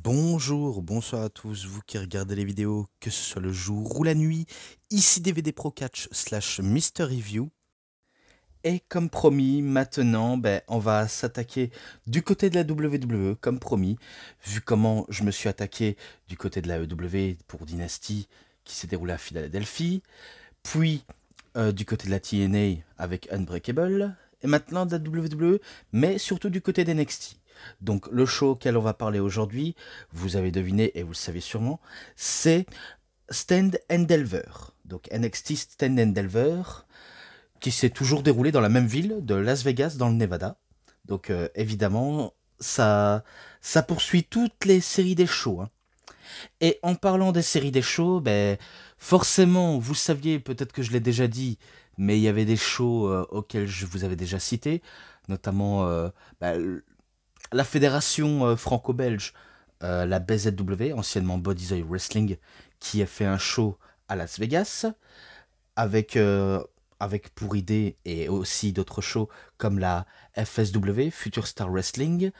Bonjour, bonsoir à tous, vous qui regardez les vidéos, que ce soit le jour ou la nuit, ici DVD Pro Catch slash Mister Review. Et comme promis, maintenant, on va s'attaquer du côté de la WWE, comme promis, vu comment je me suis attaqué du côté de la EW pour Dynasty, qui s'est déroulé à Philadelphie, puis du côté de la TNA avec Unbreakable, et maintenant de la WWE, mais surtout du côté d'NXT. Donc le show auquel on va parler aujourd'hui, vous avez deviné et vous le savez sûrement, c'est Stand and Deliver. Donc NXT Stand and Deliver, qui s'est toujours déroulé dans la même ville de Las Vegas dans le Nevada. Donc évidemment, ça poursuit toutes les séries des shows, hein. Et en parlant des séries des shows, forcément, vous saviez, peut-être que je l'ai déjà dit, mais il y avait des shows auxquels je vous avais déjà cité, notamment bah, la fédération franco-belge, la BZW, anciennement Bodies Eye Wrestling, qui a fait un show à Las Vegas, avec, avec pour idée et aussi d'autres shows comme la FSW, Future Star Wrestling,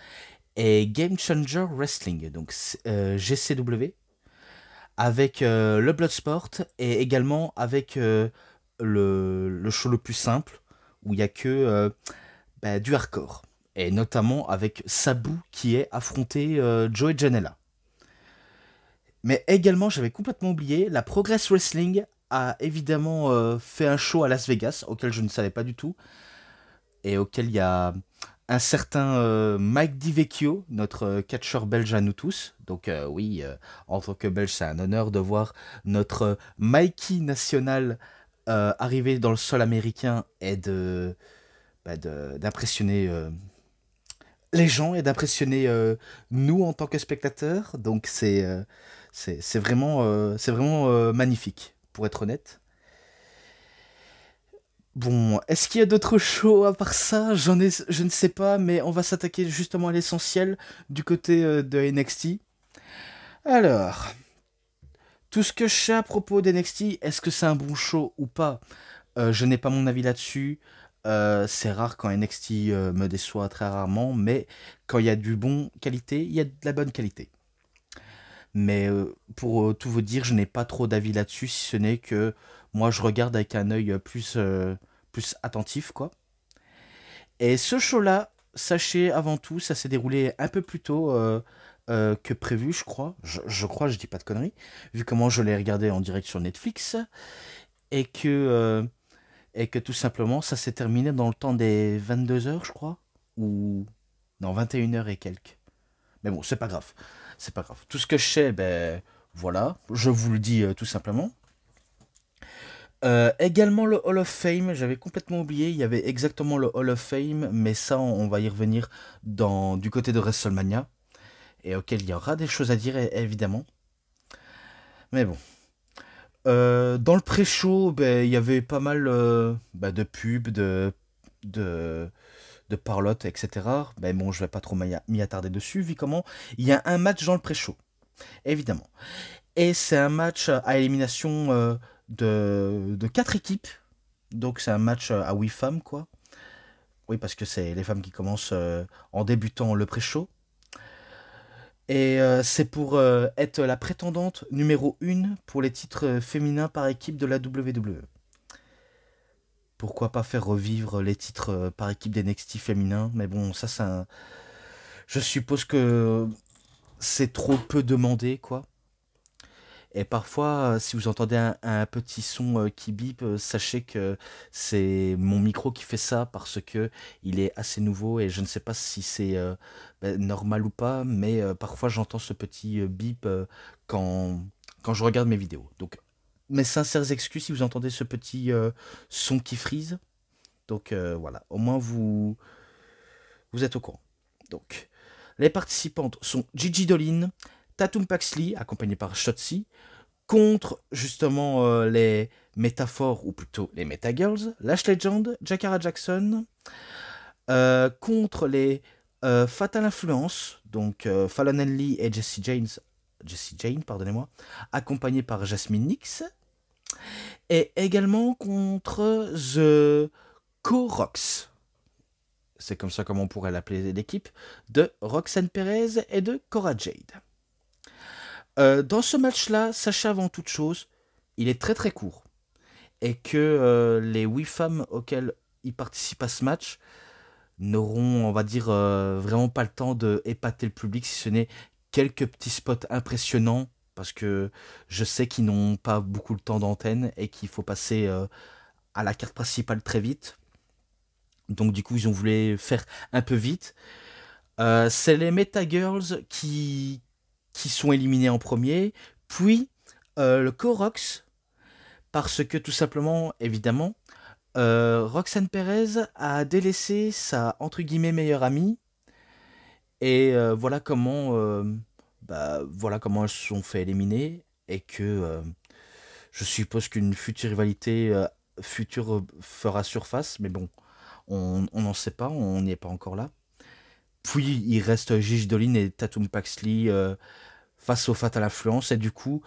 et Game Changer Wrestling, donc GCW, avec le Bloodsport et également avec le show le plus simple où il n'y a que du hardcore. Et notamment avec Sabu qui est affronté Joey Janela. Mais également, j'avais complètement oublié, la Progress Wrestling a évidemment fait un show à Las Vegas auquel je ne savais pas du tout et auquel il y a un certain Mike DiVecchio, notre catcheur belge à nous tous. Donc oui, en tant que belge, c'est un honneur de voir notre Mikey national arriver dans le sol américain et d'impressionner les gens et d'impressionner nous en tant que spectateurs. Donc c'est vraiment magnifique, pour être honnête. Bon, est-ce qu'il y a d'autres shows à part ça? Je ne sais pas, mais on va s'attaquer justement à l'essentiel du côté de NXT. Alors, tout ce que je sais à propos d'NXT, est-ce que c'est un bon show ou pas? Je n'ai pas mon avis là-dessus. C'est rare quand NXT me déçoit, très rarement, mais quand il y a du bon qualité, il y a de la bonne qualité. Mais pour tout vous dire, je n'ai pas trop d'avis là-dessus, si ce n'est que moi je regarde avec un œil plus attentif, quoi. Et ce show-là, sachez avant tout, ça s'est déroulé un peu plus tôt que prévu, je crois. Je crois, je dis pas de conneries, vu comment je l'ai regardé en direct sur Netflix, et que, euh, et que tout simplement, ça s'est terminé dans le temps des 22 heures, je crois, ou non, 21 heures et quelques. Mais bon, c'est pas grave. C'est pas grave. Tout ce que je sais, voilà, je vous le dis tout simplement. Également le Hall of Fame, j'avais complètement oublié, il y avait exactement le Hall of Fame, mais ça on va y revenir du côté de WrestleMania, et auquel il y aura des choses à dire évidemment. Mais bon. Dans le pré-show, il y avait pas mal de pubs, de, de parlotte, etc. Mais bon, je vais pas trop m'y attarder dessus, vu comment il y a un match dans le pré-show, évidemment. Et c'est un match à élimination de 4 équipes. Donc c'est un match à 8 femmes, quoi. Oui, parce que c'est les femmes qui commencent en débutant le pré-show. Et c'est pour être la prétendante numéro 1 pour les titres féminins par équipe de la WWE. Pourquoi pas faire revivre les titres par équipe d'NXT féminin? Mais bon, je suppose que c'est trop peu demandé, quoi. Et parfois, si vous entendez un petit son qui bip, sachez que c'est mon micro qui fait ça parce que il est assez nouveau et je ne sais pas si c'est normal ou pas, mais parfois j'entends ce petit bip quand je regarde mes vidéos. Donc, mes sincères excuses si vous entendez ce petit son qui frise. Donc voilà, au moins vous êtes au courant. Donc, les participantes sont Gigi Dolin, Tatum Paxley, accompagné par Shotzi, contre justement les métaphores, ou plutôt les Metagirls, Lash Legend, Jakara Jackson, contre les Fatal Influence, donc Fallon Henley et Jessie Jane, pardonnez-moi, accompagnés par Jasmine Nix, et également contre The Co-Rox, c'est comme ça comme on pourrait l'appeler l'équipe, de Roxanne Perez et de Cora Jade. Dans ce match-là, sachez avant toute chose, il est très très court. Et que les 8 femmes auxquelles il participe à ce match n'auront, on va dire, vraiment pas le temps de épater le public, si ce n'est quelques petits spots impressionnants, parce que je sais qu'ils n'ont pas beaucoup le temps d'antenne et qu'il faut passer à la carte principale très vite. Donc du coup, ils ont voulu faire un peu vite. C'est les Meta Girls qui sont éliminés en premier, puis le Corox, parce que tout simplement, évidemment, Roxane Perez a délaissé sa entre guillemets meilleure amie, et voilà comment elles se sont fait éliminer, et que je suppose qu'une future rivalité future fera surface, mais bon, on n'en sait pas, on n'y est pas encore là. Puis il reste Gigi Dolin et Tatum Paxley face au Fatal Influence, et du coup,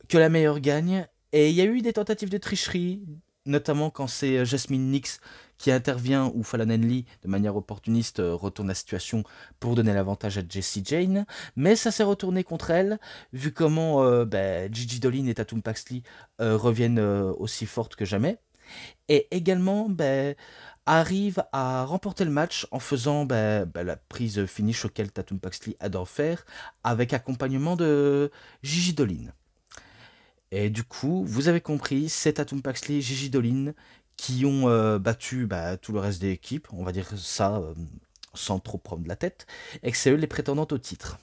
que la meilleure gagne. Et il y a eu des tentatives de tricherie, notamment quand c'est Jasmine Nix qui intervient, ou Fallon Henley, de manière opportuniste, retourne la situation pour donner l'avantage à Jessie Jane. Mais ça s'est retourné contre elle, vu comment Gigi Dolin et Tatum Paxley reviennent aussi fortes que jamais. Et également, arrive à remporter le match en faisant la prise finish auquel Tatum Paxley adore faire, avec accompagnement de Gigi Dolin. Et du coup, vous avez compris, c'est Tatum Paxley et Gigi Dolin qui ont battu tout le reste de l'équipe, on va dire ça sans trop prendre la tête, et que c'est eux les prétendantes au titre.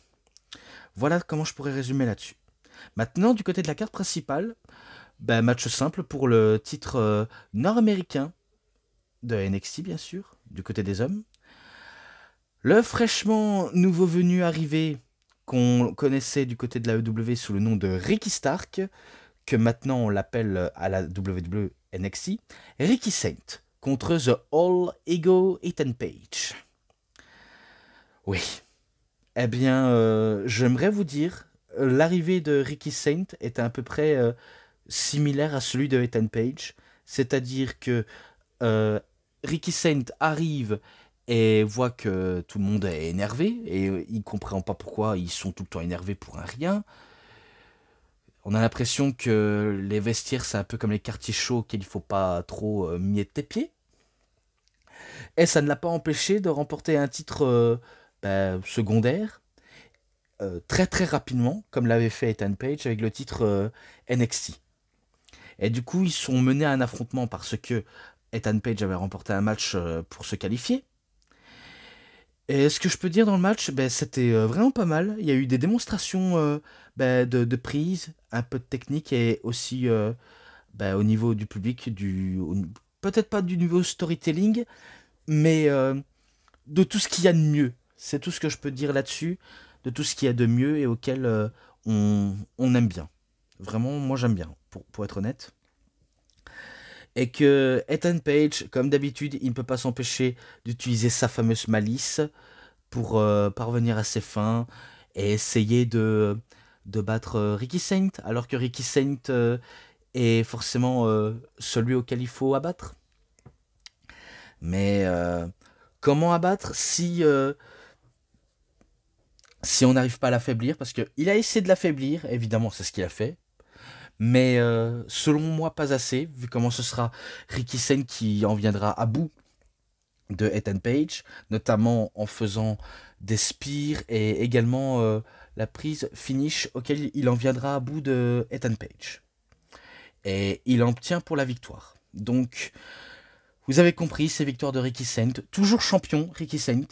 Voilà comment je pourrais résumer là-dessus. Maintenant, du côté de la carte principale, match simple pour le titre nord-américain de NXT, bien sûr, du côté des hommes. Le fraîchement nouveau venu arrivé, qu'on connaissait du côté de la EW sous le nom de Ricky Stark, que maintenant on l'appelle à la WWE NXT, Ricky Saint, contre The All Ego Ethan Page. Oui. Eh bien, j'aimerais vous dire, l'arrivée de Ricky Saint est à peu près similaire à celui de Ethan Page, c'est-à-dire que Ricky Saint arrive et voit que tout le monde est énervé, et il ne comprend pas pourquoi ils sont tout le temps énervés pour un rien. On a l'impression que les vestiaires, c'est un peu comme les quartiers chauds qu'il ne faut pas trop mietter tes pieds. Et ça ne l'a pas empêché de remporter un titre secondaire très très rapidement, comme l'avait fait Ethan Page avec le titre NXT. Et du coup, ils sont menés à un affrontement parce que Ethan Page avait remporté un match pour se qualifier. Et ce que je peux dire dans le match, c'était vraiment pas mal. Il y a eu des démonstrations de prise, un peu de technique, et aussi au niveau du public, peut-être pas du niveau storytelling, mais de tout ce qu'il y a de mieux. C'est tout ce que je peux dire là-dessus, de tout ce qu'il y a de mieux et auquel on aime bien. Vraiment, moi j'aime bien, pour être honnête. Et que Ethan Page, comme d'habitude, il ne peut pas s'empêcher d'utiliser sa fameuse malice pour parvenir à ses fins et essayer de battre Ricky Saint, alors que Ricky Saint est forcément celui auquel il faut abattre. Mais comment abattre si on n'arrive pas à l'affaiblir? Parce qu'il a essayé de l'affaiblir, évidemment c'est ce qu'il a fait, mais selon moi pas assez, vu comment ce sera Ricky Saint qui en viendra à bout de Ethan Page, notamment en faisant des spears et également la prise finish auquel il en viendra à bout de Ethan Page. Et il en obtient pour la victoire. Donc, vous avez compris, c'est victoire de Ricky Saint, toujours champion Ricky Saint.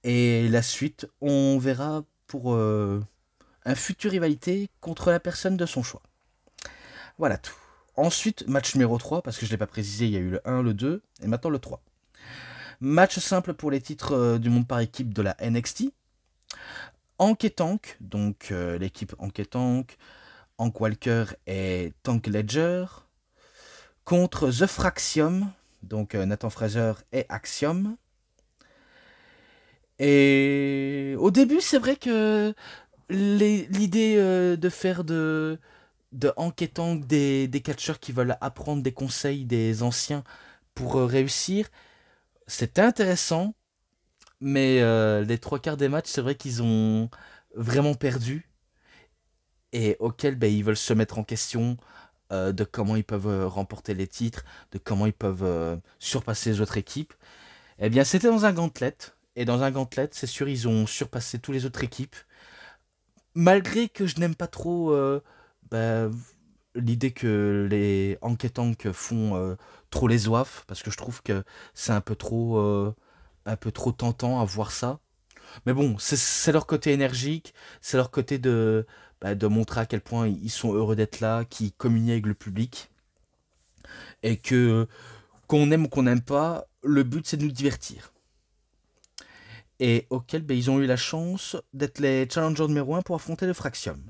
Et la suite, on verra pour un futur rivalité contre la personne de son choix. Voilà tout. Ensuite, match numéro 3, parce que je ne l'ai pas précisé, il y a eu le 1, le 2, et maintenant le 3. Match simple pour les titres du monde par équipe de la NXT. Hank et Tank, donc l'équipe Hank et Tank, Hank Walker et Tank Ledger, contre The Fraxium, donc Nathan Fraser et Axiom. Et au début, c'est vrai que l'idée de faire de Hank et Tank des catcheurs qui veulent apprendre des conseils des anciens pour réussir, c'était intéressant, mais les trois quarts des matchs, c'est vrai qu'ils ont vraiment perdu. et auxquels ben, ils veulent se mettre en question de comment ils peuvent remporter les titres, de comment ils peuvent surpasser les autres équipes. Eh bien, c'était dans un gantelet. Et dans un gantelet, c'est sûr, ils ont surpassé toutes les autres équipes. Malgré que je n'aime pas trop bah, l'idée que les Anke-Tank font trop les oifs, parce que je trouve que c'est un peu trop tentant à voir ça. Mais bon, c'est leur côté énergique, c'est leur côté de montrer à quel point ils sont heureux d'être là, qu'ils communient avec le public, et que qu'on aime ou qu'on n'aime pas, le but c'est de nous divertir. Et auquel ben, ils ont eu la chance d'être les challengers numéro 1 pour affronter le Fraxium.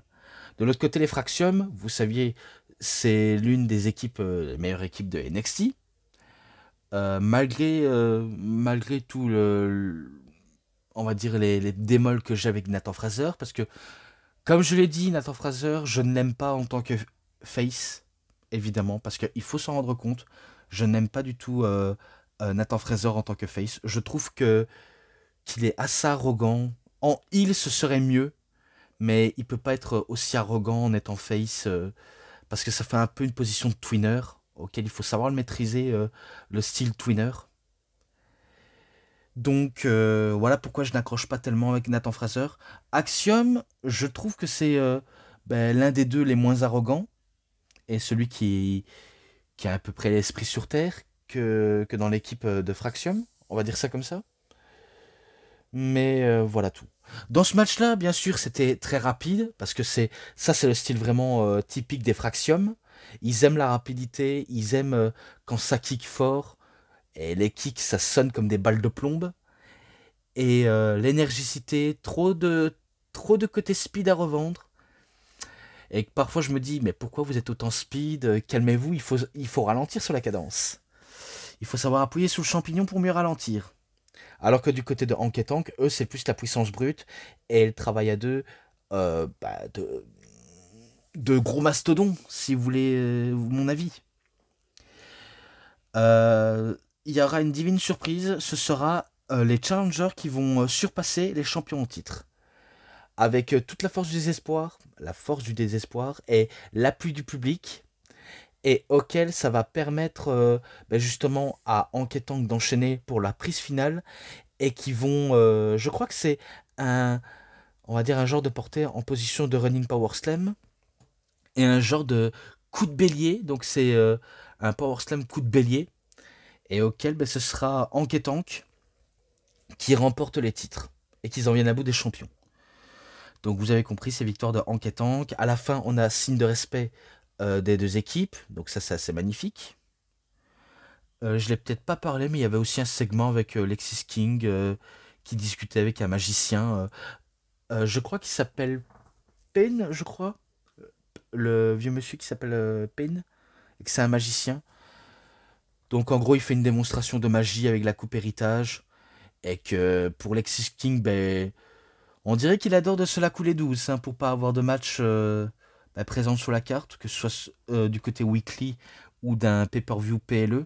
De l'autre côté, les Fraxium, vous saviez, c'est l'une des équipes, les meilleures équipes de NXT. Malgré tout on va dire les démols que j'ai avec Nathan Fraser, parce que comme je l'ai dit, Nathan Fraser, je ne l'aime pas en tant que face, évidemment, parce qu'il faut s'en rendre compte. Je n'aime pas du tout Nathan Fraser en tant que face. Je trouve que qu'il est assez arrogant. En heel, ce serait mieux, mais il peut pas être aussi arrogant en étant face, parce que ça fait un peu une position de twinner, auquel il faut savoir le maîtriser, le style twinner. Donc voilà pourquoi je n'accroche pas tellement avec Nathan Fraser. Axiom, je trouve que c'est ben, l'un des deux les moins arrogants, et celui qui a à peu près l'esprit sur terre que dans l'équipe de Fraxium, on va dire ça comme ça. Mais voilà tout. Dans ce match-là, bien sûr, c'était très rapide, parce que c'est le style vraiment typique des Fraxium. Ils aiment la rapidité, ils aiment quand ça kick fort, et les kicks, ça sonne comme des balles de plomb. Et l'énergicité, trop de côté speed à revendre. Et que parfois je me dis, mais pourquoi vous êtes autant speed? Calmez-vous, il faut ralentir sur la cadence. Il faut savoir appuyer sur le champignon pour mieux ralentir. Alors que du côté de Hank et Tank, eux, c'est plus la puissance brute. Et elles travaillent à deux de gros mastodons, si vous voulez mon avis. Il y aura une divine surprise. Ce sera les challengers qui vont surpasser les champions en titre. Avec toute la force du désespoir et l'appui du public, et auquel ça va permettre justement à Hank et Tank d'enchaîner pour la prise finale, et qui vont, je crois que c'est on va dire un genre de portée en position de running power slam, et un genre de coup de bélier, donc c'est un power slam coup de bélier, et auquel ce sera Hank et Tank qui remportent les titres, et qu'ils en viennent à bout des champions. Donc vous avez compris, c'est victoire de Hank et Tank. À la fin, on a signe de respect des deux équipes, donc ça c'est assez magnifique. Je l'ai peut-être pas parlé, mais il y avait aussi un segment avec Lexis King qui discutait avec un magicien. Je crois qu'il s'appelle Payne, je crois. Le vieux monsieur qui s'appelle Payne, et que c'est un magicien. Donc en gros, il fait une démonstration de magie avec la coupe héritage. Et que pour Lexis King, ben, on dirait qu'il adore de se la couler douce, hein, pour pas avoir de match présent sur la carte, que ce soit du côté weekly ou d'un pay-per-view PLE.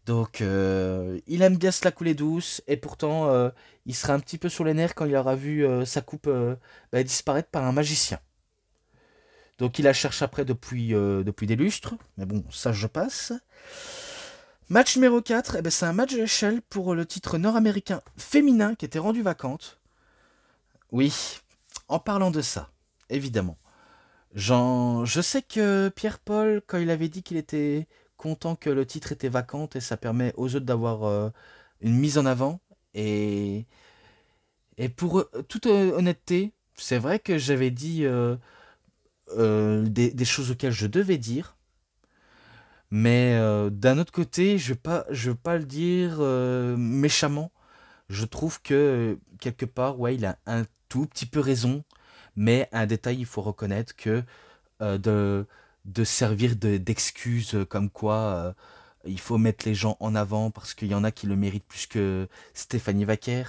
Donc il aime bien se la couler douce, et pourtant il sera un petit peu sur les nerfs quand il aura vu sa coupe disparaître par un magicien. Donc il la cherche après depuis des lustres, mais bon, ça je passe. Match numéro 4, c'est un match de l'échelle pour le titre nord-américain féminin qui était rendu vacante. Oui, en parlant de ça, évidemment. Je sais que Pierre-Paul, quand il avait dit qu'il était content que le titre était vacant, et ça permet aux autres d'avoir une mise en avant. Et pour toute honnêteté, c'est vrai que j'avais dit des choses auxquelles je devais dire. Mais d'un autre côté, je veux pas le dire méchamment. Je trouve que quelque part, ouais, il a un tout petit peu raison. Mais un détail, il faut reconnaître que euh, de, de servir d'excuse comme quoi il faut mettre les gens en avant parce qu'il y en a qui le méritent plus que Stéphanie Vaquer.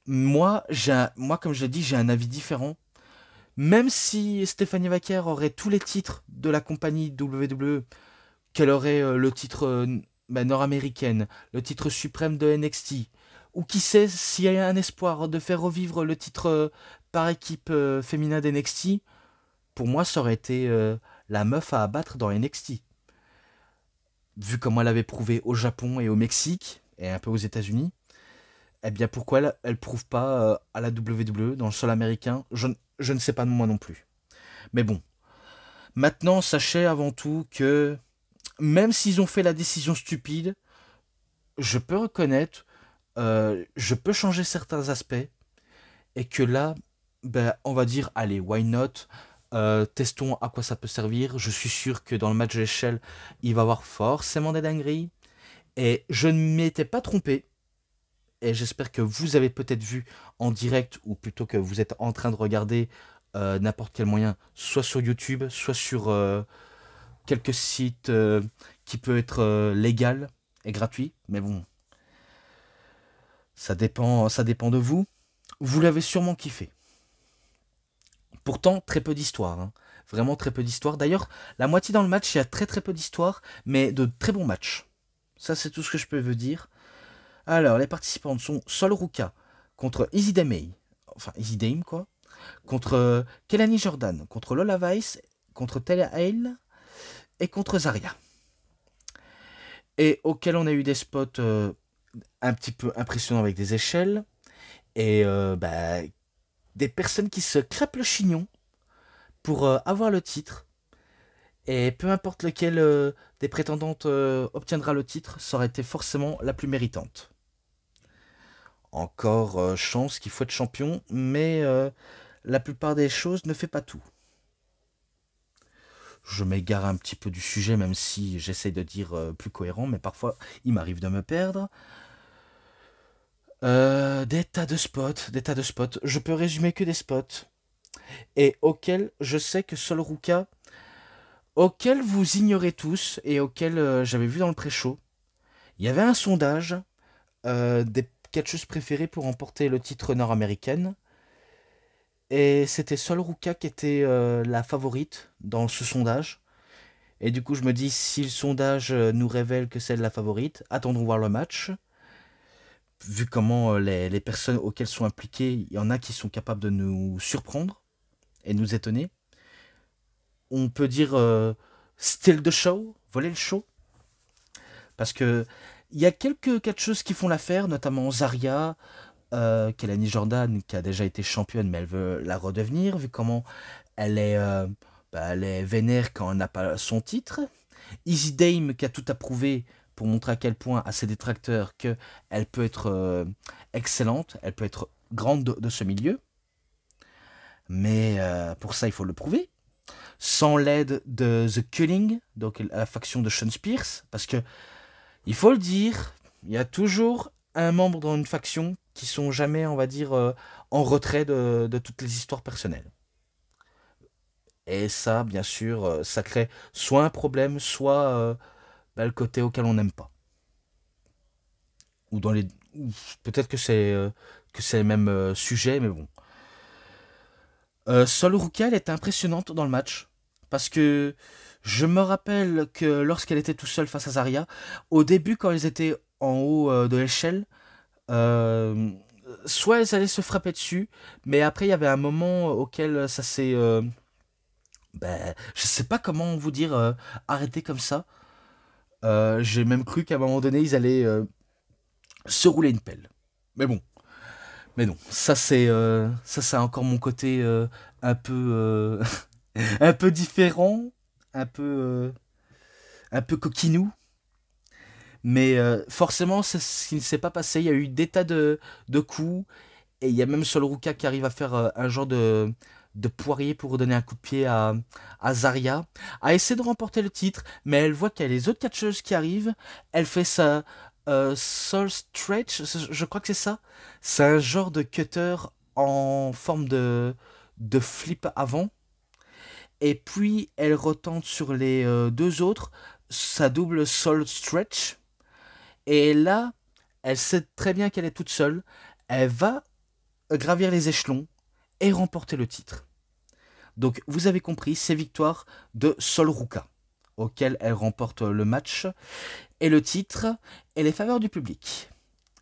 Moi, comme je l'ai dit, j'ai un avis différent. Même si Stéphanie Vaquer aurait tous les titres de la compagnie WWE, qu'elle aurait le titre nord-américaine, le titre suprême de NXT, ou qui sait s'il y a un espoir de faire revivre le titre par équipe féminin d'NXT, pour moi, ça aurait été la meuf à abattre dans NXT. Vu comment elle avait prouvé au Japon et au Mexique, et un peu aux États-Unis, eh bien pourquoi elle prouve pas à la WWE, dans le sol américain, je ne sais pas moi non plus. Mais bon, maintenant, sachez avant tout que même s'ils ont fait la décision stupide, je peux reconnaître, je peux changer certains aspects, et que là, ben, on va dire, allez, why not? Testons à quoi ça peut servir. Je suis sûr que dans le match d'échelle, il va y avoir forcément des dingueries. Et je ne m'étais pas trompé. Et j'espère que vous avez peut-être vu en direct, ou plutôt que vous êtes en train de regarder n'importe quel moyen, soit sur YouTube, soit sur quelques sites qui peut être légal et gratuit. Mais bon, ça dépend de vous. Vous l'avez sûrement kiffé. Pourtant, très peu d'histoire. Hein. Vraiment très peu d'histoire. D'ailleurs, la moitié dans le match, il y a très très peu d'histoire, mais de très bons matchs. Ça, c'est tout ce que je peux vous dire. Alors, les participantes sont Sol Ruka contre Izzy Dame, enfin Izzy Dame quoi, contre Kelani Jordan, contre Lola Vice, contre Taylor Hale et contre Zarya. Et auquel on a eu des spots un petit peu impressionnants avec des échelles et des personnes qui se crêpent le chignon pour avoir le titre. Et peu importe lequel des prétendantes obtiendra le titre, ça aurait été forcément la plus méritante. Encore chance qu'il faut être champion, mais la plupart des choses ne fait pas tout. Je m'égare un petit peu du sujet, même si j'essaie de dire plus cohérent, mais parfois il m'arrive de me perdre. Des tas de spots, des tas de spots. Je peux résumer que des spots. Et auxquels je sais que Sol Ruka, auquel vous ignorez tous et auquel j'avais vu dans le pré-show, il y avait un sondage des catcheuses préférées pour remporter le titre nord-américaine. Et c'était Sol Ruka qui était la favorite dans ce sondage. Et du coup, je me dis, si le sondage nous révèle que c'est la favorite, attendons voir le match. Vu comment les personnes auxquelles sont impliquées, il y en a qui sont capables de nous surprendre et nous étonner. On peut dire steal the show, voler le show. Parce que il y a quelques catcheuses qui font l'affaire, notamment Zarya, Kelani Jordan, qui a déjà été championne, mais elle veut la redevenir, vu comment elle est vénère quand elle n'a pas son titre. Izzy Dame, qui a tout approuvé pour montrer à quel point à ses détracteurs qu'elle peut être excellente, elle peut être grande de ce milieu. Mais pour ça, il faut le prouver. Sans l'aide de The Culling, donc la faction de Sean Spears, parce que, il faut le dire, il y a toujours un membre dans une faction qui sont jamais, on va dire, en retrait de toutes les histoires personnelles. Et ça, bien sûr, ça crée soit un problème, soit le côté auquel on n'aime pas. Ou dans les, peut-être que c'est le même sujet, mais bon. Sol Ruka, elle était impressionnante dans le match. Parce que je me rappelle que lorsqu'elle était tout seule face à Zarya, au début, quand ils étaient en haut de l'échelle, euh, soit elles allaient se frapper dessus, mais après, il y avait un moment auquel ça s'est... je sais pas comment vous dire arrêter comme ça. J'ai même cru qu'à un moment donné, ils allaient se rouler une pelle. Mais bon. Mais non, ça c'est encore mon côté un peu un peu différent, un peu un peu coquinou. Mais forcément, c'est ce qui ne s'est pas passé. Il y a eu des tas de coups et il y a même Sol Ruka qui arrive à faire un genre de poirier pour donner un coup de pied à Zarya, a essayé de remporter le titre, mais elle voit qu'il y a les autres catcheuses qui arrivent. Elle fait sa Soul Stretch, je crois que c'est ça. C'est un genre de cutter en forme de flip avant. Et puis elle retente sur les deux autres sa double Soul Stretch. Et là, elle sait très bien qu'elle est toute seule. Elle va gravir les échelons et remporter le titre. Donc vous avez compris, c'est victoire de Sol Ruka, auquel elle remporte le match et le titre et les faveurs du public.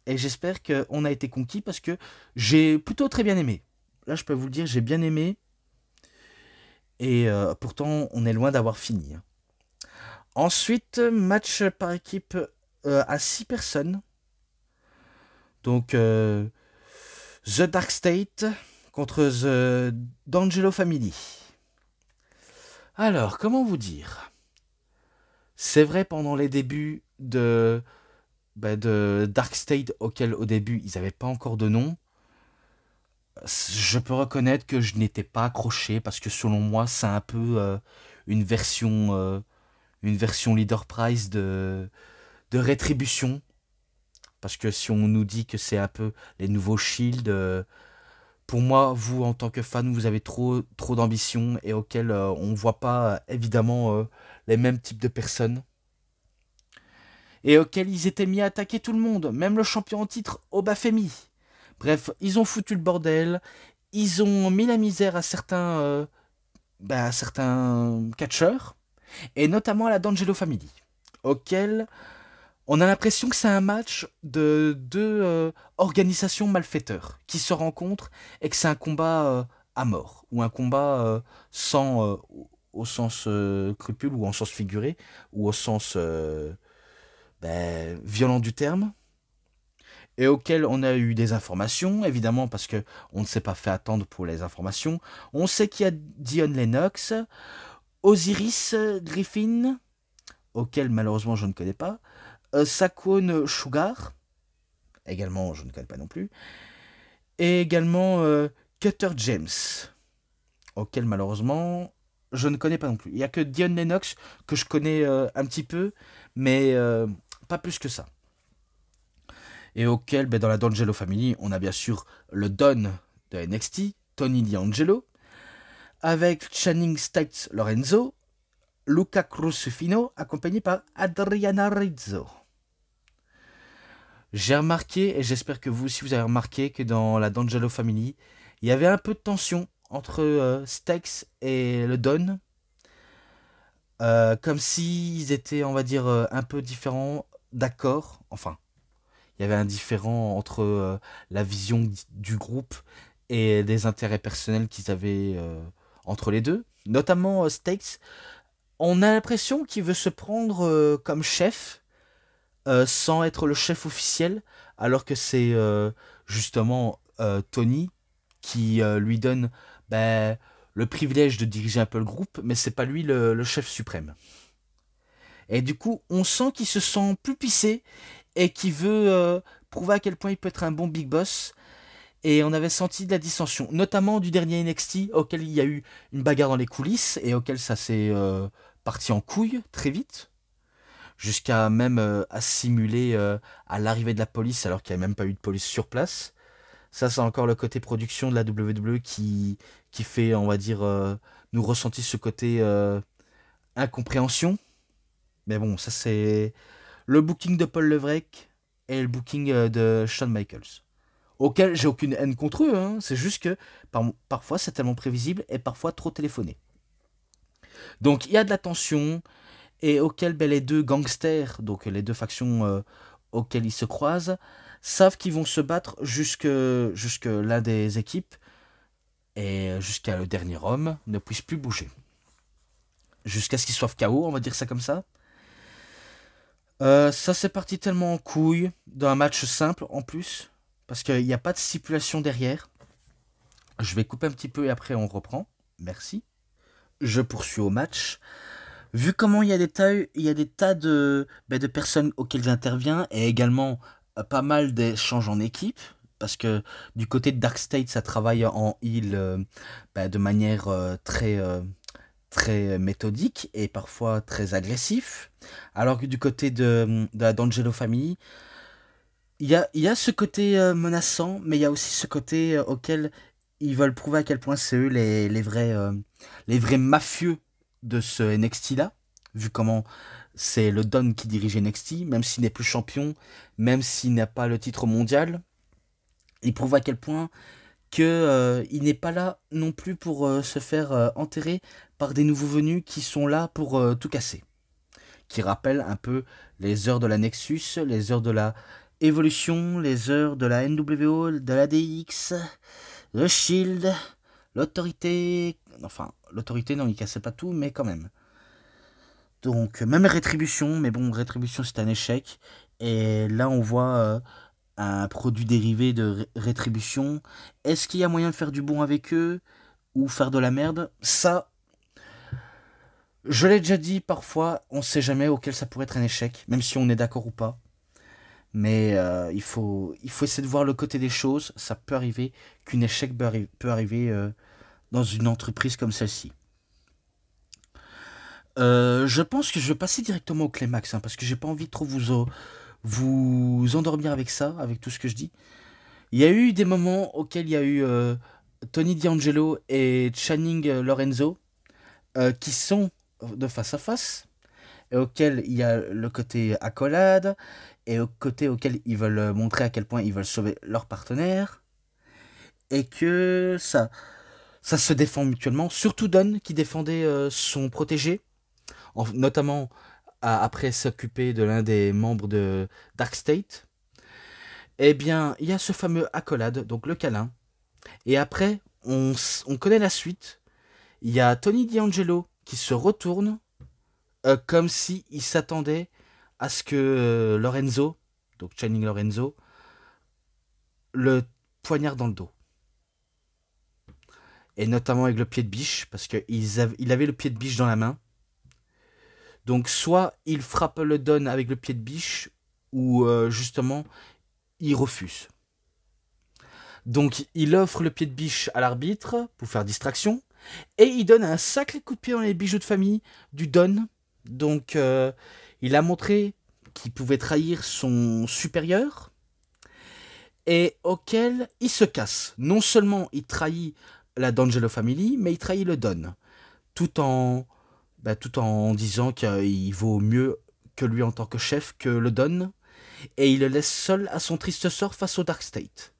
Et j'espère qu'on a été conquis parce que j'ai plutôt très bien aimé. là je peux vous le dire, j'ai bien aimé. Et pourtant, on est loin d'avoir fini. Ensuite, match par équipe à 6 personnes. Donc, The Dark State contre The D'Angelo Family. Alors, comment vous dire? C'est vrai, pendant les débuts de Dark State, auquel au début, ils n'avaient pas encore de nom, je peux reconnaître que je n'étais pas accroché parce que selon moi, c'est un peu une version Leader Prize de rétribution. Parce que si on nous dit que c'est un peu les nouveaux Shield, pour moi, vous en tant que fan, vous avez trop d'ambition et auquel on voit pas évidemment les mêmes types de personnes. Et auxquels ils étaient mis à attaquer tout le monde, même le champion en titre, Obafemi. Bref, ils ont foutu le bordel, ils ont mis la misère à certains catcheurs, et notamment à la D'Angelo Family, auquel on a l'impression que c'est un match de deux organisations malfaiteurs qui se rencontrent et que c'est un combat à mort, ou un combat sans au sens crupule ou en sens figuré, ou au sens violent du terme, et auquel on a eu des informations, évidemment, parce que on ne s'est pas fait attendre pour les informations. On sait qu'il y a Dion Lennox, Osiris Griffin, auquel malheureusement je ne connais pas, Saquon Sugar, également je ne connais pas non plus, et également Cutter James, auquel malheureusement je ne connais pas non plus. Il n'y a que Dion Lennox que je connais un petit peu, mais pas plus que ça. Et auquel, dans la D'Angelo Family, on a bien sûr le Don de NXT, Tony D'Angelo, avec Channing States Lorenzo, Luca Crusifino, accompagné par Adriana Rizzo. J'ai remarqué, et j'espère que vous aussi vous avez remarqué, que dans la D'Angelo Family, il y avait un peu de tension entre Stax et le Don. Comme s'ils étaient, on va dire, un peu différents d'accord. Enfin, il y avait un différent entre la vision du groupe et des intérêts personnels qu'ils avaient entre les deux. Notamment Stax. On a l'impression qu'il veut se prendre comme chef, sans être le chef officiel, alors que c'est justement Tony qui lui donne le privilège de diriger un peu le groupe, mais c'est pas lui le chef suprême. Et du coup, on sent qu'il se sent plus pissé et qu'il veut prouver à quel point il peut être un bon big boss. Et on avait senti de la dissension, notamment du dernier NXT, auquel il y a eu une bagarre dans les coulisses et auquel ça s'est parti en couille très vite, jusqu'à même assimiler à l'arrivée de la police alors qu'il n'y avait même pas eu de police sur place. Ça, c'est encore le côté production de la WWE qui fait, on va dire, nous ressentir ce côté incompréhension. Mais bon, ça c'est le booking de Paul Levrec et le booking de Shawn Michaels. Auquel j'ai aucune haine contre eux, hein. C'est juste que parfois c'est tellement prévisible et parfois trop téléphoné. Donc il y a de la tension, et auquel les deux gangsters, donc les deux factions auxquelles ils se croisent, savent qu'ils vont se battre jusque l'un des équipes et jusqu'à le dernier homme ne puisse plus bouger. Jusqu'à ce qu'ils soient KO, on va dire ça comme ça. Ça c'est parti tellement en couille, d'un match simple en plus, parce qu'il n'y a pas de stipulation derrière. Je vais couper un petit peu et après on reprend. Merci. Je poursuis au match. Vu comment il y a des tas de personnes auxquelles j'interviens et également pas mal d'échanges en équipe, parce que du côté de Dark State, ça travaille en heal de manière très méthodique et parfois très agressif, alors que du côté de la D'Angelo Family, il y a ce côté menaçant, mais il y a aussi ce côté auquel ils veulent prouver à quel point c'est eux les vrais mafieux de ce NXT là, vu comment c'est le Don qui dirige NXT, même s'il n'est plus champion, même s'il n'a pas le titre mondial, il prouve à quel point que il n'est pas là non plus pour se faire enterrer par des nouveaux venus qui sont là pour tout casser, qui rappellent un peu les heures de la Nexus, les heures de la Evolution, les heures de la NWO, de la DX, The Shield, l'autorité... Enfin, l'autorité, non, il cassait pas tout, mais quand même. Donc, même Rétribution, mais bon, Rétribution, c'est un échec. Et là, on voit un produit dérivé de Rétribution. Est-ce qu'il y a moyen de faire du bon avec eux ou faire de la merde? Ça, je l'ai déjà dit parfois, on sait jamais auquel ça pourrait être un échec, même si on est d'accord ou pas. Mais il faut essayer de voir le côté des choses. Ça peut arriver qu'un échec peut arriver dans une entreprise comme celle-ci. Je pense que je vais passer directement au climax, hein, parce que j'ai pas envie de trop vous endormir avec ça, avec tout ce que je dis. Il y a eu des moments auxquels il y a eu Tony D'Angelo et Channing Lorenzo qui sont de face à face, et auquel il y a le côté accolade, et au côté auquel ils veulent montrer à quel point ils veulent sauver leur partenaire, et que ça se défend mutuellement, surtout Don qui défendait son protégé, notamment après s'occuper de l'un des membres de Dark State. Eh bien, il y a ce fameux accolade, donc le câlin, et après, on connaît la suite. Il y a Tony D'Angelo qui se retourne comme si il s'attendait à ce que Lorenzo, donc Channing Lorenzo, le poignarde dans le dos. Et notamment avec le pied de biche, parce qu'il avait le pied de biche dans la main. Donc soit il frappe le Don avec le pied de biche, ou justement, il refuse. Donc il offre le pied de biche à l'arbitre pour faire distraction, et il donne un sacré coup de pied dans les bijoux de famille du Don. Donc il a montré qu'il pouvait trahir son supérieur, et auquel il se casse. Non seulement il trahit la D'Angelo Family, mais il trahit le Don, tout en disant qu'il vaut mieux que lui en tant que chef que le Don, et il le laisse seul à son triste sort face au Dark State,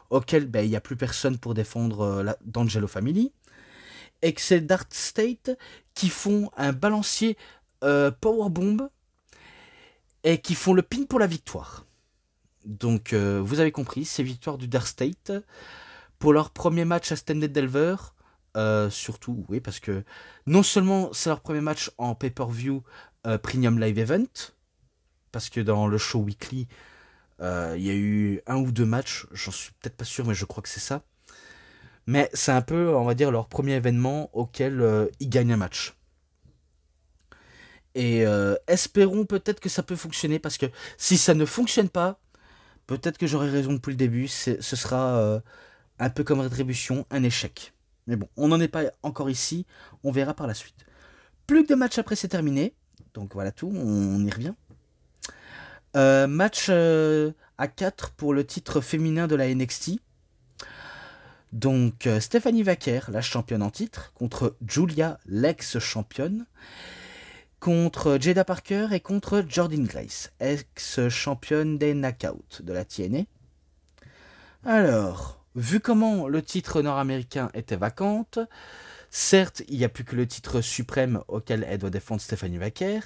auquel il n'y a plus personne pour défendre la D'Angelo Family, et que c'est Dark State qui font un balancier powerbomb et qui font le pin pour la victoire. Donc vous avez compris, c'est victoire du Dark State pour leur premier match à Standard Delver. Surtout, oui, parce que non seulement c'est leur premier match en pay-per-view Premium Live Event, parce que dans le show weekly, il y a eu 1 ou 2 matchs, j'en suis peut-être pas sûr, mais je crois que c'est ça. Mais c'est un peu, on va dire, leur premier événement auquel ils gagnent un match. Et espérons peut-être que ça peut fonctionner, parce que si ça ne fonctionne pas, peut-être que j'aurai raison depuis le début, ce sera un peu comme Rétribution, un échec. Mais bon, on n'en est pas encore ici, on verra par la suite. Plus que de matchs après, c'est terminé. Donc voilà tout, on y revient. Match à 4 pour le titre féminin de la NXT. Donc Stephanie Vaquer, la championne en titre, contre Julia, l'ex-championne, contre Jada Parker et contre Jordynne Grace, ex-championne des Knockouts de la TNA. Alors, vu comment le titre nord-américain était vacante, certes, il n'y a plus que le titre suprême auquel elle doit défendre Stephanie Vaquer,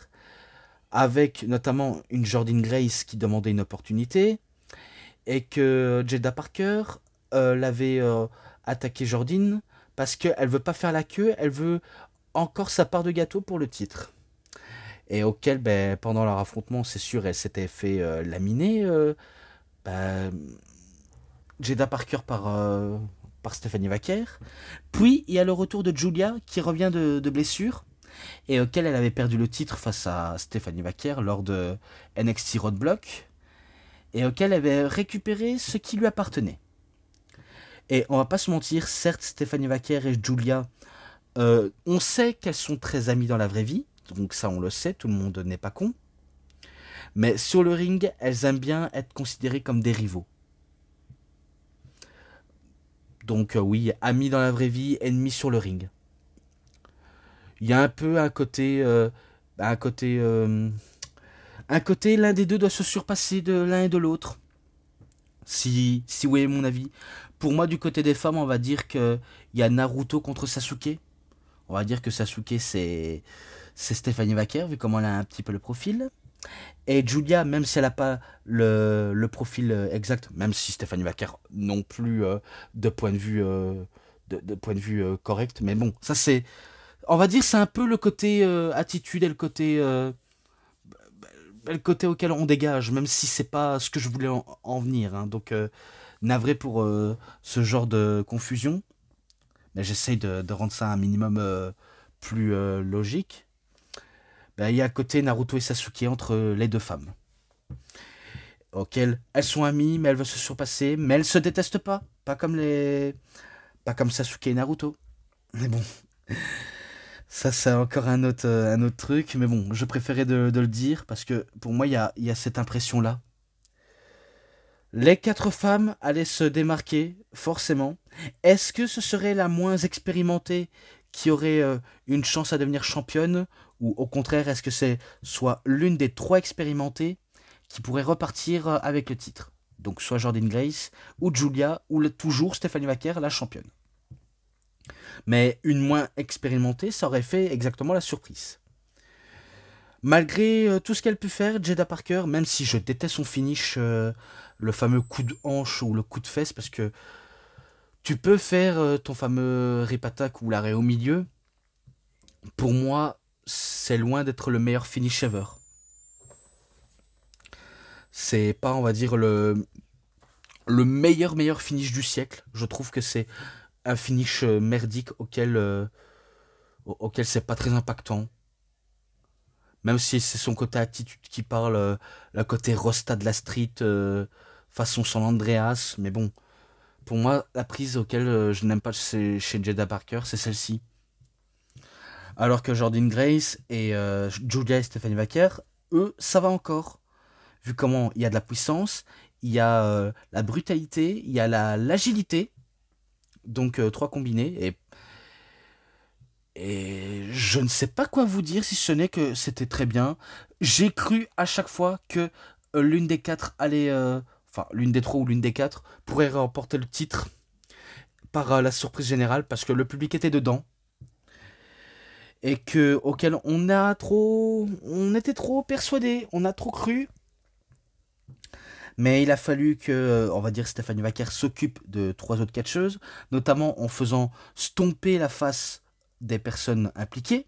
avec notamment une Jordynne Grace qui demandait une opportunité, et que Jada Parker l'avait attaqué Jordynne parce qu'elle ne veut pas faire la queue, elle veut encore sa part de gâteau pour le titre. Et auquel, pendant leur affrontement, c'est sûr, elle s'était fait laminer. Jada Parker par Stephanie Vaquer. Puis il y a le retour de Julia qui revient de blessure, et auquel elle avait perdu le titre face à Stephanie Vaquer lors de NXT Roadblock, et auquel elle avait récupéré ce qui lui appartenait. Et on va pas se mentir, certes Stephanie Vaquer et Julia, on sait qu'elles sont très amies dans la vraie vie, donc ça on le sait, tout le monde n'est pas con, mais sur le ring, elles aiment bien être considérées comme des rivaux. Donc oui, amis dans la vraie vie, ennemis sur le ring. Il y a un peu un côté, l'un des deux doit se surpasser de l'un et de l'autre. Si vous voyez mon avis. Pour moi, du côté des femmes, on va dire qu'il y a Naruto contre Sasuke. On va dire que Sasuke, c'est Stephanie Vaquer, vu comment elle a un petit peu le profil. Et Julia, même si elle n'a pas le profil exact, même si Stéphanie Vaquer non plus de point de vue, de point de vue correct, mais bon, ça c'est, on va dire, c'est un peu le côté attitude et le côté auquel on dégage, même si c'est pas ce que je voulais en venir. Hein. Donc, navré pour ce genre de confusion, mais j'essaye de rendre ça un minimum plus logique. Ben, il y a à côté Naruto et Sasuke entre les deux femmes, auxquelles elles sont amies, mais elles veulent se surpasser, mais elles se détestent pas. Pas comme Sasuke et Naruto. Mais bon, ça c'est encore un autre truc, mais bon, je préférais de le dire, parce que pour moi, il y a cette impression-là. Les quatre femmes allaient se démarquer, forcément. Est-ce que ce serait la moins expérimentée qui aurait une chance à devenir championne? Ou au contraire, est-ce que c'est soit l'une des trois expérimentées qui pourrait repartir avec le titre? Donc soit Jordan Grace, ou Julia, ou toujours Stephanie Vaquer, la championne. Mais une moins expérimentée, ça aurait fait exactement la surprise. Malgré tout ce qu'elle peut faire, Jada Parker, même si je déteste son finish, le fameux coup de hanche ou le coup de fesse, parce que tu peux faire ton fameux rip attack ou l'arrêt au milieu. Pour moi, c'est loin d'être le meilleur finish ever. C'est pas, on va dire, le meilleur finish du siècle. Je trouve que c'est un finish merdique auquel c'est pas très impactant. Même si c'est son côté attitude qui parle, le côté rosta de la street, façon San Andreas. Mais bon, pour moi, la prise auquel je n'aime pas chez Jada Parker, c'est celle-ci. Alors que Jordan Grace et Julia et Stephanie Vaquer, eux, ça va encore. Vu comment il y a de la puissance, il y a la brutalité, il y a l'agilité. Donc trois combinés. Et je ne sais pas quoi vous dire si ce n'est que c'était très bien. J'ai cru à chaque fois que l'une des quatre allait... enfin, l'une des trois ou l'une des quatre pourrait remporter le titre par la surprise générale parce que le public était dedans. Et que auquel on était trop persuadé, on a trop cru. Mais il a fallu que, on va dire, Stephanie Vaquer s'occupe de trois autres catcheuses, notamment en faisant stomper la face des personnes impliquées,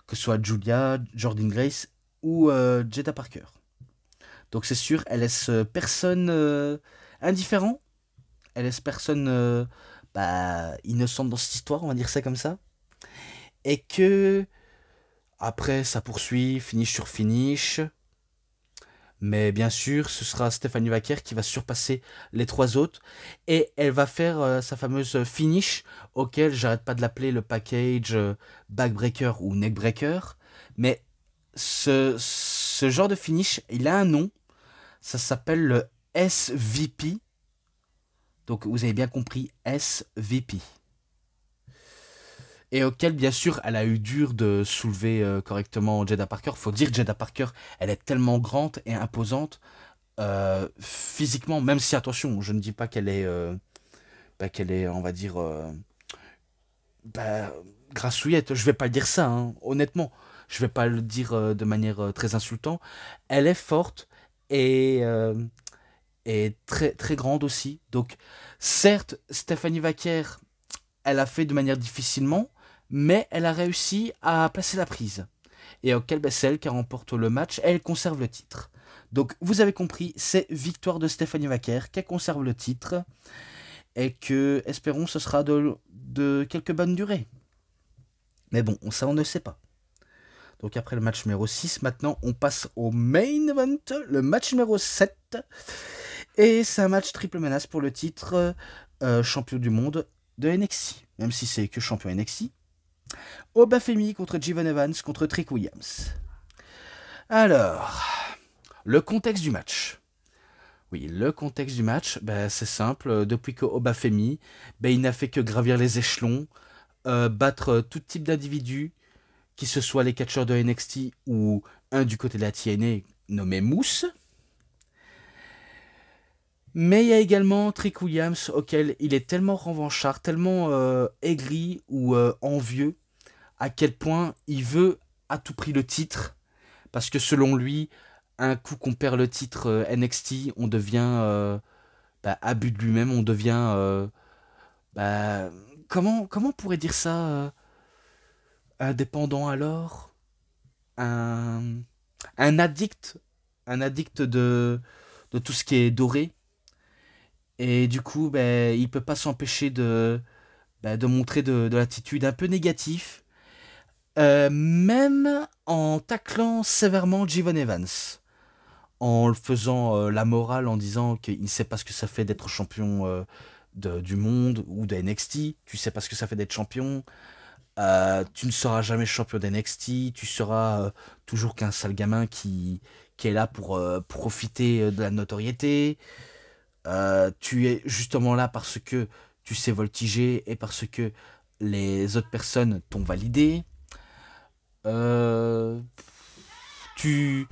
que ce soit Julia, Jordan Grace ou Jada Parker. Donc c'est sûr, elle laisse personne indifférent, elle laisse personne innocente dans cette histoire, on va dire ça comme ça. Et que après ça poursuit, finish sur finish. Mais bien sûr, ce sera Stephanie Vaquer qui va surpasser les trois autres. Et elle va faire sa fameuse finish, auquel j'arrête pas de l'appeler le package backbreaker ou neckbreaker. Mais ce genre de finish, il a un nom. Ça s'appelle le SVP. Donc vous avez bien compris, SVP. Et auquel, bien sûr, elle a eu dur de soulever correctement Jada Parker. Faut dire, Jada Parker, elle est tellement grande et imposante physiquement, même si, attention, je ne dis pas qu'elle est, on va dire, grassouillette. Je vais pas dire ça, hein, honnêtement. Je vais pas le dire de manière très insultante. Elle est forte et très, très grande aussi. Donc, certes, Stephanie Vaquer, elle a fait de manière difficilement, mais elle a réussi à placer la prise. Et auquel c'est elle qui remporte le match, et elle conserve le titre. Donc vous avez compris, c'est victoire de Stephanie Vaquer qui conserve le titre, et que, espérons, ce sera de quelques bonnes durées. Mais bon, ça on ne sait pas. Donc après le match numéro 6, maintenant on passe au main event, le match numéro 7. Et c'est un match triple menace pour le titre champion du monde de NXT. Même si c'est que champion NXT. Obafemi contre Jivan Evans contre Trick Williams. Alors, le contexte du match. Oui, le contexte du match, c'est simple. Depuis que Obafemi, il n'a fait que gravir les échelons, battre tout type d'individus, qui ce soit les catcheurs de NXT ou un du côté de la TNA nommé Moose. Mais il y a également Trick Williams auquel il est tellement revanchard, tellement aigri ou envieux, à quel point il veut à tout prix le titre, parce que selon lui, un coup qu'on perd le titre NXT, on devient abus de lui-même, on devient bah, comment on pourrait dire ça indépendant alors un, un addict de tout ce qui est doré. Et du coup, il peut pas s'empêcher de montrer de l'attitude un peu négative, même en taclant sévèrement Jivon Evans, en le faisant la morale, en disant qu'il ne sait pas ce que ça fait d'être champion du monde ou de NXT, tu sais pas ce que ça fait d'être champion, tu ne seras jamais champion d'NXT, tu seras toujours qu'un sale gamin qui est là pour profiter de la notoriété. Tu es justement là parce que tu sais voltiger et parce que les autres personnes t'ont validé. Euh, tu...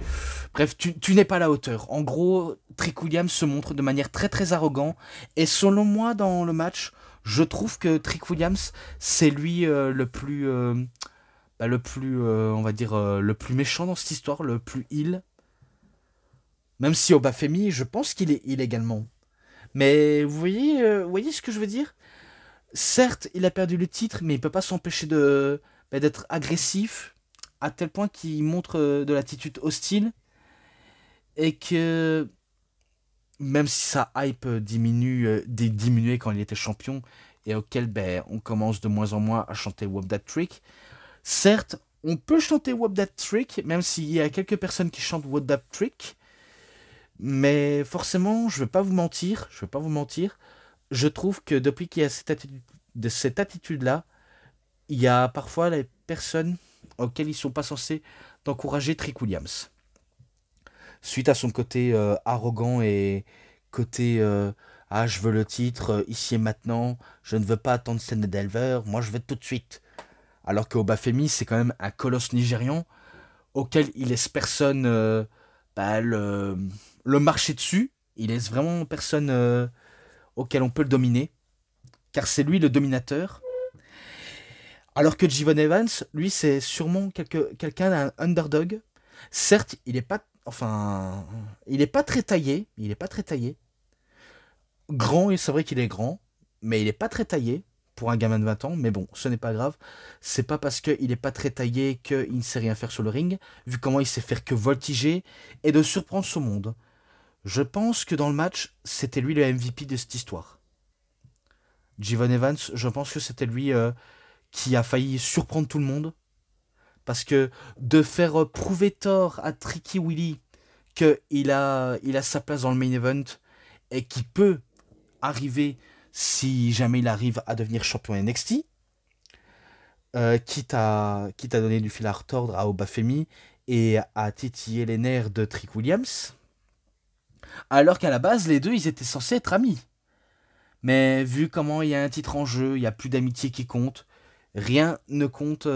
Bref, tu n'es pas à la hauteur. En gros, Trick Williams se montre de manière très très arrogant. Et selon moi, dans le match, je trouve que Trick Williams, c'est lui le plus, on va dire, le plus méchant dans cette histoire, le plus heal. Même si Obafemi, je pense qu'il est heal également. Mais vous voyez ce que je veux dire? Certes, il a perdu le titre, mais il peut pas s'empêcher d'être agressif à tel point qu'il montre de l'attitude hostile et que même si sa hype diminuait quand il était champion et auquel on commence de moins en moins à chanter Whoop That Trick, certes, on peut chanter Whoop That Trick, même s'il y a quelques personnes qui chantent Whoop That Trick, mais forcément, je vais pas vous mentir, je trouve que depuis qu'il y a cette attitude-là, il y a parfois les personnes auxquelles ils sont pas censés d'encourager Trick Williams. Suite à son côté arrogant et côté ah je veux le titre ici et maintenant, je ne veux pas attendre Sandy Delver, moi je veux tout de suite. Alors que Obafemi c'est quand même un colosse nigérian auquel il laisse personne le marcher dessus, il laisse vraiment personne auquel on peut le dominer, car c'est lui le dominateur. Alors que Jivon Evans, lui, c'est sûrement quelqu'un d'un underdog. Certes, il est pas très taillé, Grand, et c'est vrai qu'il est grand, mais il est pas très taillé pour un gamin de 20 ans. Mais bon, ce n'est pas grave. C'est pas parce qu'il est pas très taillé qu'il ne sait rien faire sur le ring, vu comment il sait faire que voltiger et de surprendre son monde. Je pense que dans le match, c'était lui le MVP de cette histoire. Jivon Evans, je pense que c'était lui qui a failli surprendre tout le monde. Parce que de faire prouver tort à Tricky Willy qu'il il a sa place dans le main event et qu'il peut arriver, si jamais il arrive à devenir champion NXT, quitte à donner du fil à retordre à Obafemi et à titiller les nerfs de Trick Williams, alors qu'à la base, les deux, ils étaient censés être amis. Mais vu comment il y a un titre en jeu, il n'y a plus d'amitié qui compte, rien ne compte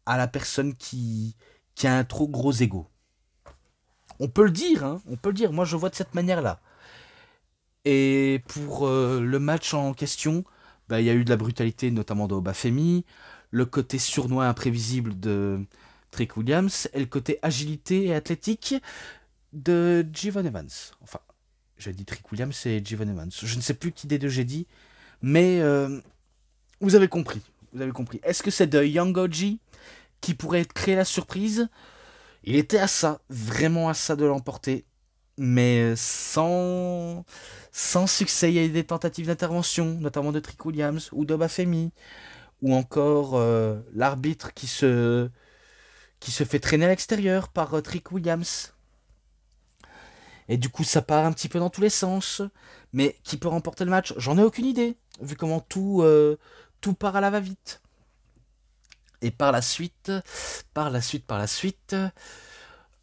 à la personne qui a un trop gros ego. On peut le dire, hein, on peut le dire, moi je vois de cette manière-là. Et pour le match en question, il y a eu de la brutalité, notamment de Obafemi, le côté sournois imprévisible de Trick Williams, et le côté agilité et athlétique de Jivon Evans. Enfin, j'ai dit Trick Williams et Jivon Evans. Je ne sais plus qui des deux j'ai dit, mais vous avez compris. Vous avez compris. Est-ce que c'est de Young OG qui pourrait créer la surprise? Il était à ça, vraiment à ça de l'emporter, mais sans succès. Il y a eu des tentatives d'intervention, notamment de Trick Williams ou d'Obafemi, ou encore l'arbitre qui se fait traîner à l'extérieur par Trick Williams. Et du coup, ça part un petit peu dans tous les sens. Mais qui peut remporter le match? J'en ai aucune idée, vu comment tout part à la va-vite. Et par la suite,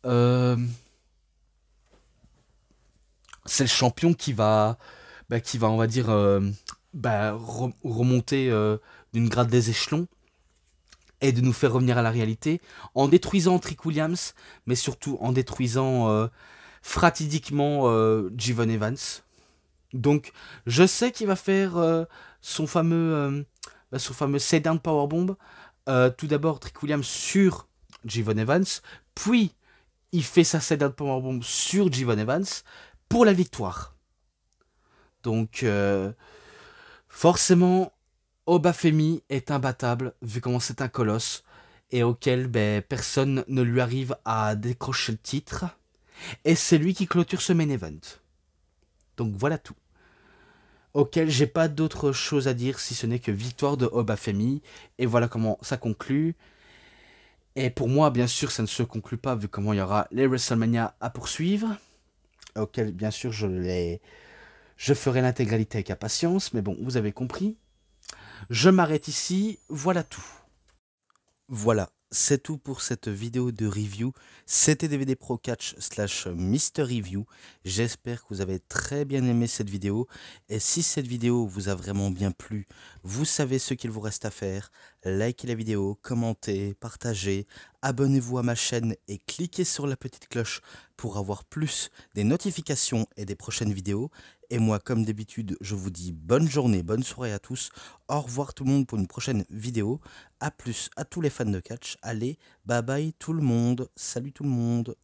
euh, c'est le champion on va dire, remonter d'une grade des échelons et de nous faire revenir à la réalité en détruisant Trick Williams, mais surtout en détruisant fatidiquement Jivon Evans. Donc, je sais qu'il va faire son fameux sit-down powerbomb. Tout d'abord, Trick Williams sur Jivon Evans, puis il fait sa setup powerbomb sur Javon Evans pour la victoire. Donc, forcément, Obafemi est imbattable, vu comment c'est un colosse, et auquel personne ne lui arrive à décrocher le titre. Et c'est lui qui clôture ce main event. Donc voilà tout. Auquel j'ai pas d'autre chose à dire si ce n'est que victoire de Obafemi. Et voilà comment ça conclut. Et pour moi, bien sûr, ça ne se conclut pas vu comment il y aura les WrestleMania à poursuivre. Auquel, bien sûr, je ferai l'intégralité avec impatience. Mais bon, vous avez compris. Je m'arrête ici. Voilà tout. Voilà, c'est tout pour cette vidéo de review. C'était DVD Pro Catch / Mister Review. J'espère que vous avez très bien aimé cette vidéo. Et si cette vidéo vous a vraiment bien plu, vous savez ce qu'il vous reste à faire. Likez la vidéo, commentez, partagez, abonnez-vous à ma chaîne et cliquez sur la petite cloche pour avoir plus des notifications et des prochaines vidéos. Et moi, comme d'habitude, je vous dis bonne journée, bonne soirée à tous. Au revoir tout le monde pour une prochaine vidéo. A plus à tous les fans de catch. Allez, bye bye tout le monde. Salut tout le monde.